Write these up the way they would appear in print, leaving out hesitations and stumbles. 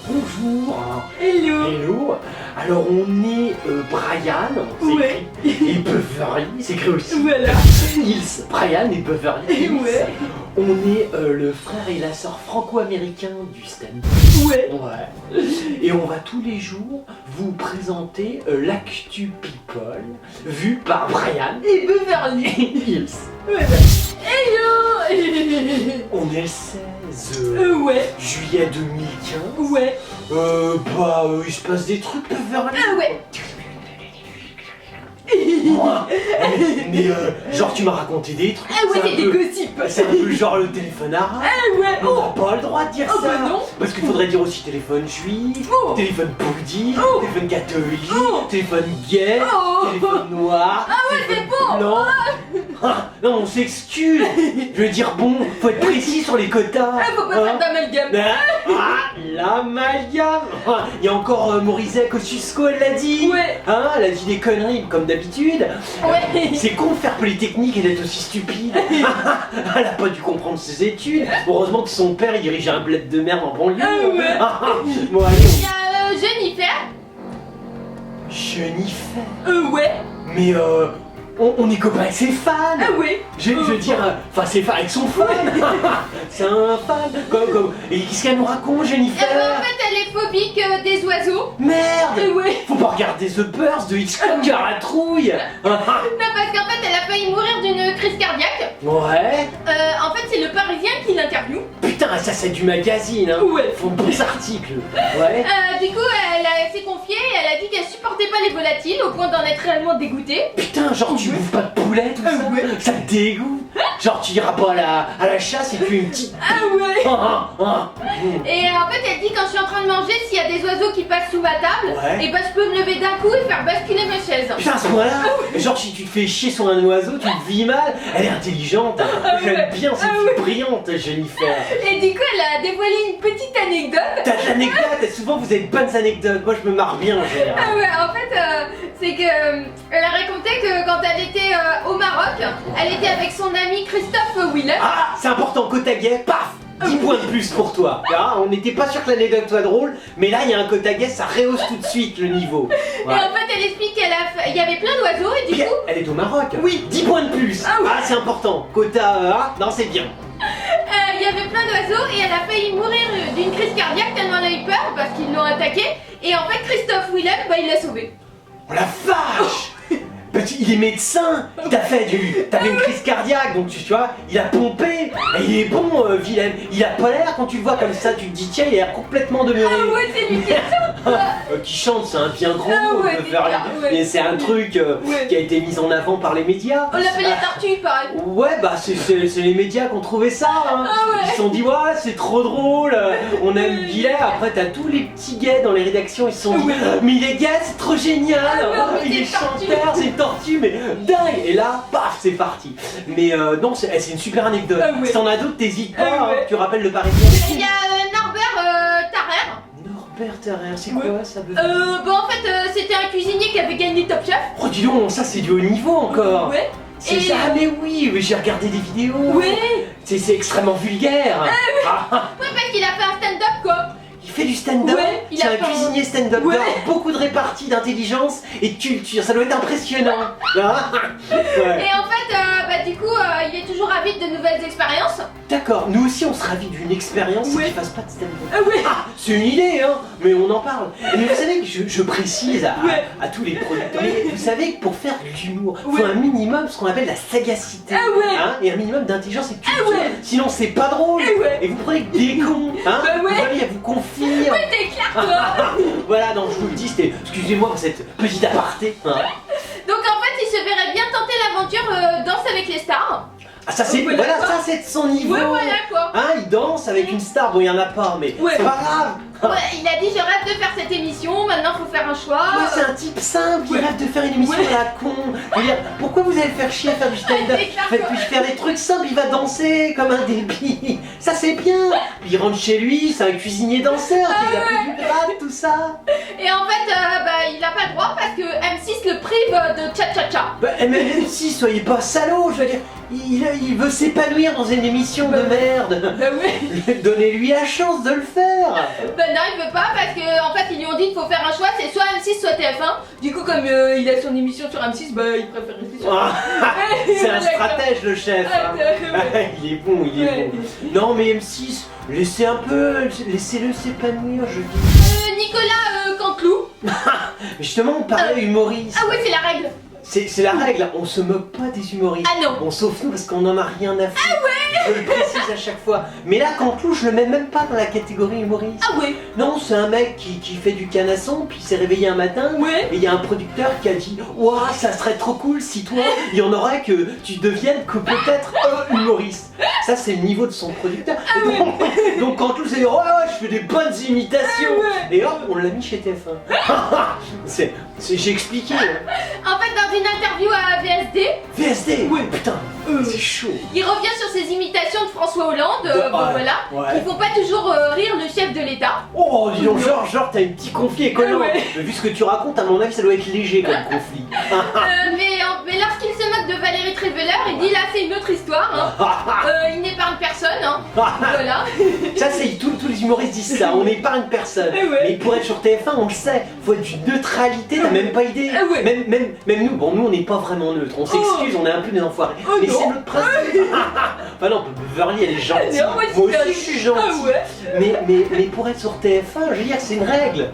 Bonjour. Hello. Hello. Alors on est Brian, Ouais. et Beverly, c'est écrit aussi. Voilà. Hills. Brian et Beverly Hills. Ouais. On est le frère et la sœur franco-américain du stand-up. Ouais. Ouais. Et on va tous les jours vous présenter l'actu people vu par Brian Et Beverly. Hills. Voilà. Hello. On est le 16 Ouais. juillet 2015. Ouais. Il se passe des trucs, Beverly. Ah ouais. Moi. Mais genre tu m'as raconté des trucs. Ah ouais, c'est c'est un des peu- gossips. C'est un peu genre le téléphone arabe. Ah ouais. On Oh. n'a pas le droit de dire Oh ça. bah non. Parce qu'il faudrait dire aussi téléphone juif, Oh. téléphone bouddhiste, Oh. téléphone catholique, Oh. téléphone gay, Oh. téléphone noir. Ah ouais, c'est bon. blanc. Ah, non, on s'excuse. Je veux dire, bon, faut être précis sur les quotas. Ah, faut pas faire d'amalgame. L'amalgame. Ah, il y a encore Morizet Kosciusko, elle l'a dit. Ouais. Hein, elle a dit des conneries comme d'habitude. Ouais. C'est con de faire Polytechnique et d'être aussi stupide. Elle a pas dû comprendre ses études. Heureusement que son père il dirigeait un bled de merde en banlieue. Ah ouais. Bon allez, Il y a Jennifer. Jennifer. Ouais. Mais on est copains avec ses fans. Ah ouais. Je veux dire, enfin c'est avec son fan. C'est un fan. Et qu'est-ce qu'elle nous raconte, Jennifer? Eh ben, en fait, elle est phobique des oiseaux. Merde. Ouais. Faut pas regarder The Burst de Hitchcock à la trouille. Non, parce qu'en fait, elle a failli mourir d'une crise cardiaque. Ouais. En fait, c'est le Parisien qui l'interviewe. Putain, ça c'est du magazine, hein. Ouais. Faut beaux articles. Ouais. Du coup, s'est confiée et elle a dit qu'elle supportait pas les volatiles au point d'en être réellement dégoûtée. Putain, genre tu bouffes pas de poulet, tout ça. Ouais. Ça te dégoûte. Genre tu iras pas à la chasse et puis une petite. Ah ouais. Et en fait, elle dit quand je suis en train de manger, s'il y a des oiseaux qui passent sous ma table, Ouais. et ben je peux me lever d'un coup et faire basculer ma chaise. Putain, à ce moment-là, genre si tu te fais chier sur un oiseau, tu te vis mal. Elle est intelligente. J'aime bien, c'est une fille brillante, Jennifer. Et du coup, elle a dévoilé une petite anecdote. T'as de l'anecdote, et souvent vous avez de bonnes anecdotes. Moi je me marre bien en général. Ah ouais, en fait, c'est que elle a raconté que quand elle était au Maroc, elle était avec son ami Christophe Willem. Ah, c'est important, quota gay, paf 10 points de plus pour toi. Ah, on n'était pas sûr que l'anecdote soit drôle, mais là il y a un quota gay, ça rehausse tout de suite le niveau. Ouais. Et en fait, elle explique il y avait plein d'oiseaux et du Puis, coup, elle est au Maroc. Oui. 10 points de plus. Ah ouais. C'est important. Quota non c'est bien. il y avait plein d'oiseaux et elle a failli mourir d'une crise cardiaque tellement elle a eu peur parce qu'ils l'ont attaquée. Et en fait, Christophe Willem, bah, il l'a sauvée. Oh la vache. Il est médecin, t'avais une crise cardiaque, donc tu vois, il a pompé, et il est bon, Willem. Il a pas l'air, quand tu le vois comme ça, tu te dis tiens, il a l'air complètement demeuré. Ah ouais, c'est lui qui Qui chante, c'est un bien gros Ah mot, ouais, de faire bizarre, ouais. mais c'est un truc Ouais. qui a été mis en avant par les médias. On l'appelle la tortue, pareil. Ouais, bah c'est les médias qui ont trouvé ça. Hein. Ah ouais. Ils se sont dit, ouais, c'est trop drôle, on aime Guillet. Après, t'as tous les petits gays dans les rédactions, ils se sont dit, Ouais. mais il est gay, c'est trop génial. Ah ouais, mais Il est c'est une tortue. chanteur, c'est une tortue, mais dingue. Et là, paf, c'est parti. Mais non, c'est une super anecdote. Ah ouais. Si t'en as d'autres, t'hésites pas, Ah ouais. hein, tu rappelles le Parisien. Il y a Norbert Tarrer. Norbert Tarrer, c'est quoi ça veut En fait, c'était un cuisinier qui avait gagné Top Chef. Oh, dis donc, ça c'est du haut niveau encore. Ouais. C'est Et- ça, mais oui, mais j'ai regardé des vidéos. Ouais. C'est extrêmement vulgaire. Ah, Ouais, parce qu'il a fait un stand-up, quoi. il fait du stand-up. Ouais, il c'est a un fait un- cuisinier stand-up. Ouais. Beaucoup de réparties d'intelligence et de culture. Ça doit être impressionnant. Ah, ouais. Et en fait, du coup, il est toujours avide de nouvelles expériences. D'accord, nous aussi on se ravit d'une expérience Ouais. qui fasse pas de stand-up. Ah ouais. Ah, c'est une idée, hein, mais on en parle. Mais vous savez que je précise Ouais. à tous les producteurs, mais vous savez que pour faire de l'humour, il Ouais. faut un minimum ce qu'on appelle la sagacité. Ah ouais. Hein, et un minimum d'intelligence et de culture. ouais. Sinon c'est pas drôle. Ah ouais. Et vous prenez que des cons. Hein, Bah ouais. vous allez vous confier. T'es clair, toi. Voilà, donc je vous le dis, c'était, excusez-moi pour cette petite aparté. Hein. Donc en fait, il se verrait bien tenter l'aventure Danse avec les stars. Ah, ça c'est, Voilà. voilà, ça c'est de son niveau. Ouais, voilà quoi. Hein, il danse avec une star, bon il y en a pas, mais Ouais. c'est pas grave. Ouais, il a dit je rêve de faire cette émission, maintenant faut faire un choix. Ouais, c'est un type simple qui Ouais. rêve de faire une émission Ouais. à la con. Je veux dire, pourquoi vous allez le faire chier à faire du stand-up? C'est clair, Faites-lui faire des trucs simples, il va danser comme un débile. Ça c'est bien. Puis il rentre chez lui, c'est un cuisinier danseur, il a plus du grade, tout ça. Et en fait, il a pas le droit parce que M6 le prive de cha-cha-cha. Bah, même si, soyez pas salaud, je veux dire, il veut s'épanouir dans une émission de merde. Bah ouais. Donnez-lui la chance de le faire. Bah non, il veut pas parce que en fait ils lui ont dit qu'il faut faire un choix, c'est soit M6 soit TF1. Du coup comme il a son émission sur M6, bah il préfère rester sur Ah, c'est un Voilà, stratège le chef. hein. Il est bon, il est bon. Non mais M6, laissez un peu, laissez-le s'épanouir, je dis. Nicolas Canteloup. Justement, on parlait humoriste. Ah oui, c'est la règle. C'est la règle, on se moque pas des humoristes. Ah non. Bon, sauf nous parce qu'on en a rien à foutre. Ah ouais. Je le précise à chaque fois. Mais là, Canteloup, je le mets même pas dans la catégorie humoriste. Ah oui. Non, c'est un mec qui fait du canasson, puis il s'est réveillé un matin, Ouais. et il y a un producteur qui a dit « Ouah, ça serait trop cool si toi, il y en aurait que tu deviennes que peut-être humoriste. » Ça, c'est le niveau de son producteur. Et donc Canteloup s'est dit « Ouais, je fais des bonnes imitations. Et hop, on l'a mis chez TF1. J'ai expliqué. En fait, dans une interview à VSD, VSD. Ouais, putain, c'est chaud. il revient sur ses imitations de François Hollande, bon Ouais, voilà, ouais. qui font pas toujours rire le chef de l'État. Oh, dis donc, genre, t'as un petit conflit économique. Ouais. Mais vu ce que tu racontes, à mon avis, ça doit être léger comme conflit. Mais lorsqu'il se moque de Valérie Trierweiler, il dit là c'est une autre histoire, hein. Il n'épargne personne, hein. Voilà. Ça, c'est tous les humoristes disent ça, on n'épargne personne. Mais pour être sur TF1, on le sait, faut être d'une neutralité, t'as même pas idée. Même nous, bon, nous on n'est pas vraiment neutre, on s'excuse, on est un peu des enfoirés. Mais c'est notre principe. Enfin non, Beverly elle est gentille. Non, moi Moi aussi je suis gentil. Ah ouais. Mais pour être sur TF1, je veux dire, c'est une règle.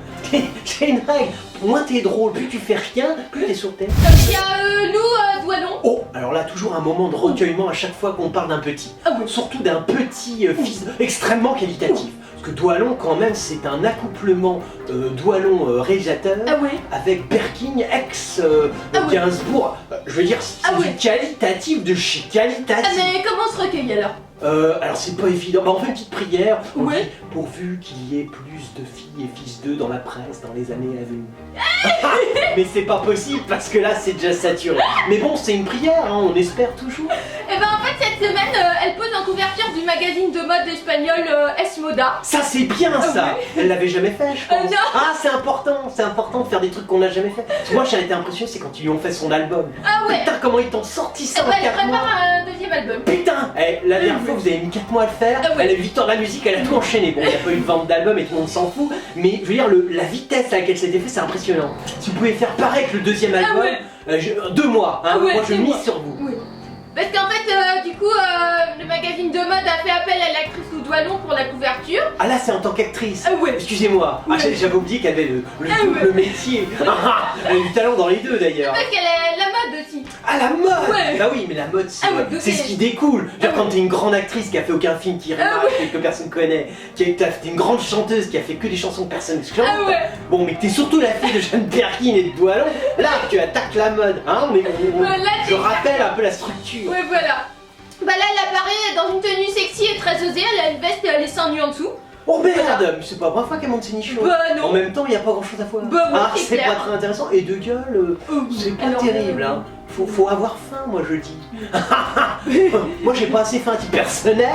C'est une règle. Moins t'es drôle, plus tu fais rien, plus t'es sur TF1. Il y a Lou Douanon. Oh, alors là, toujours un moment de recueillement à chaque fois qu'on parle d'un petit. Ah oui. Surtout d'un petit fils extrêmement qualitatif. Parce que Doualon, quand même, c'est un accouplement Doualon réalisateur Ah ouais. avec Berking, ex Ah oui. Gainsbourg. Je veux dire, c'est Ah oui. du qualitatif de chez Ah qualitatif. mais comment on se recueille alors? Alors c'est pas évident. Bah, on fait une petite prière. On Ouais. dit, pourvu qu'il y ait plus de filles et fils d'eux dans la presse dans les années à venir. Mais c'est pas possible parce que là c'est déjà saturé. Mais bon, c'est une prière, hein, on espère toujours. Et ben en fait cette semaine elle pose en couverture du magazine de mode espagnol Es Moda. Ça c'est bien ça. oui. Elle l'avait jamais fait, je pense. Non. Ah, c'est important de faire des trucs qu'on n'a jamais fait. Parce que moi j'avais été impressionné, c'est quand ils lui ont fait son album. Ah ouais. Putain, comment ils t'ont sorti ça Eh en ben elle 4 mois. prépare un deuxième album. Putain, la dernière fois vous avez mis 4 mois à le faire, Ah ouais. elle a eu 8 ans de la musique, elle a tout enchaîné. Bon, il n'y a pas eu de vente d'album et tout le monde s'en fout, mais je veux dire, la vitesse à laquelle c'était fait, c'est impressionnant. Si vous pouvez faire pareil que le deuxième album, ouais. 2 mois, hein, Ah ouais, moi je 2 mise mois. sur vous. Oui. Parce qu'en fait, du coup, le magazine de mode a fait appel à l'actrice Lou Douanon pour la couverture. Ah là, c'est en tant qu'actrice. Ah ouais. Excusez-moi, Ouais. j'avais oublié qu'elle avait le Ah double ouais. métier. Elle a du talent dans les deux d'ailleurs. Parce qu'elle est la mode aussi. Ah, la mode. Ouais. Bah oui, mais la mode, c'est Ah ouais, donc c'est ce qui découle. Je veux dire, quand t'es une grande actrice qui a fait aucun film qui remarque, que personne connaît, t'es une grande chanteuse qui a fait que des chansons que personne chante, Ah ouais. bon, mais que t'es surtout la fille de Jeanne Birkin et de Doualon, là, tu attaques la mode, hein, mais Là, je rappelle un peu la structure. Ouais, voilà. Bah là, elle apparaît dans une tenue sexy et très osée. Elle a une veste et les seins nus en dessous. Oh merde, mais c'est pas la première fois qu'elle monte ses nichons. Bah En non. même temps, il n'y a pas grand chose à voir. Bah oui, Ah, c'est c'est clair. pas très intéressant. Et de gueule, c'est pas Alors, terrible, hein. Faut avoir faim, moi je dis. Moi j'ai pas assez faim à titre personnel.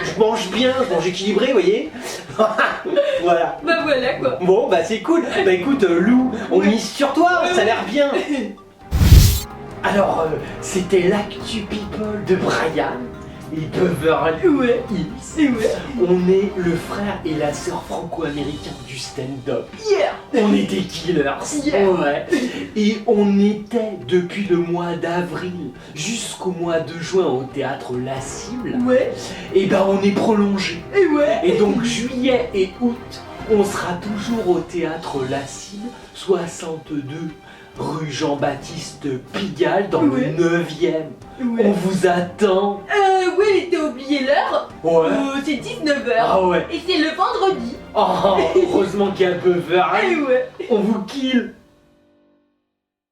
Je mange bien, je mange équilibré, vous voyez. Voilà. Bah voilà quoi. Bon, bah c'est cool. Bah écoute, Lou, on mise sur toi, ça a l'air bien. Alors, c'était l'actu people de Brian et Beverly Hills. On est le frère et la sœur franco-américains du stand-up. Yeah. On est des killers. Yeah. Ouais. Et on était depuis le mois d'avril jusqu'au mois de juin au théâtre La Cible. Ouais. Et ben on est prolongé. Et ouais. Et donc juillet et août, on sera toujours au théâtre La Cible, 62 rue Jean-Baptiste Pigalle dans Ouais. le 9e. Ouais. On vous attend. Oui, t'as oublié l'heure. Ouais. C'est 19h. Ah ouais. Et c'est le vendredi. Oh, heureusement qu'il y a Beverly. Et ouais. On vous kill.